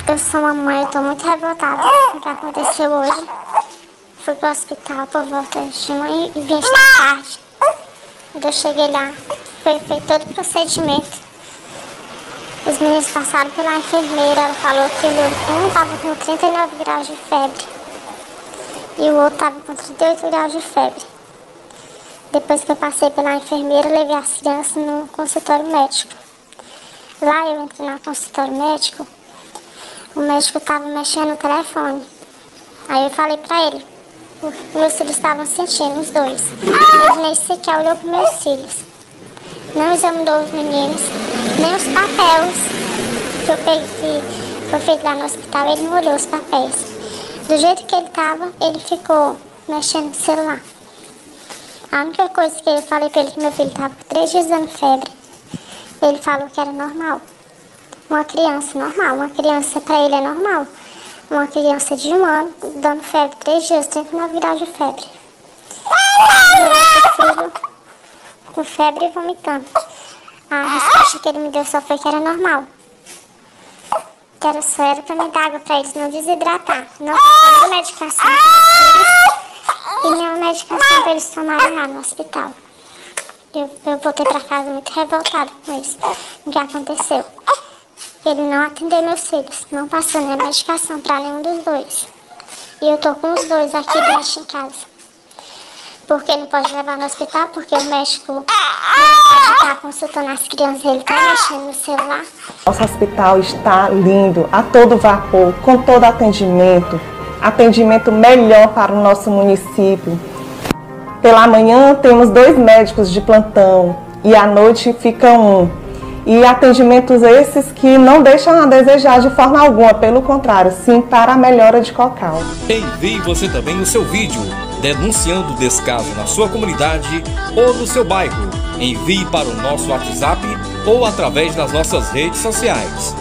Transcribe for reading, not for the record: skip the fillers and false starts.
Eu sou uma mãe, eu tô muito revoltada com o que aconteceu hoje. Fui pro hospital por volta de manhã e 20 da tarde. Quando eu cheguei lá, foi feito todo o procedimento. Os meninos passaram pela enfermeira, ela falou que um estava com 39 graus de febre e o outro estava com 38 graus de febre. Depois que eu passei pela enfermeira, eu levei as crianças no consultório médico. Lá eu entrei no consultório médico, o médico estava mexendo no telefone. Aí eu falei pra ele, meus filhos estavam sentindo, os dois. Ele nem sequer olhou para meus filhos. Não examinou os meninos, nem os papéis que foi feito lá no hospital, ele não olhou os papéis. Do jeito que ele estava, ele ficou mexendo no celular. A única coisa que eu falei para ele que meu filho estava com 3 dias dando febre, ele falou que era normal. Uma criança normal, uma criança para ele é normal. Uma criança de 1 ano dando febre 3 dias, 39 graus de febre. Meu filho com febre e vomitando. A resposta que ele me deu só foi que era normal. Que era só era para me dar água para eles não desidratar. Não passando medicação para os filhos e nenhuma medicação para eles tomarem lá no hospital. Eu voltei para casa muito revoltada com isso, o que aconteceu. Ele não atendeu meus filhos, não passou nem medicação para nenhum dos dois. E eu tô com os dois aqui dentro em casa. Porque não pode levar no hospital, porque o médico está consultando as crianças, ele está mexendo no celular. Nosso hospital está lindo, a todo vapor, com todo atendimento melhor para o nosso município. Pela manhã temos 2 médicos de plantão e à noite fica 1. E atendimentos esses que não deixam a desejar de forma alguma, pelo contrário, sim para a melhora de Cocal. Envie você também o seu vídeo denunciando o descaso na sua comunidade ou no seu bairro. Envie para o nosso WhatsApp ou através das nossas redes sociais.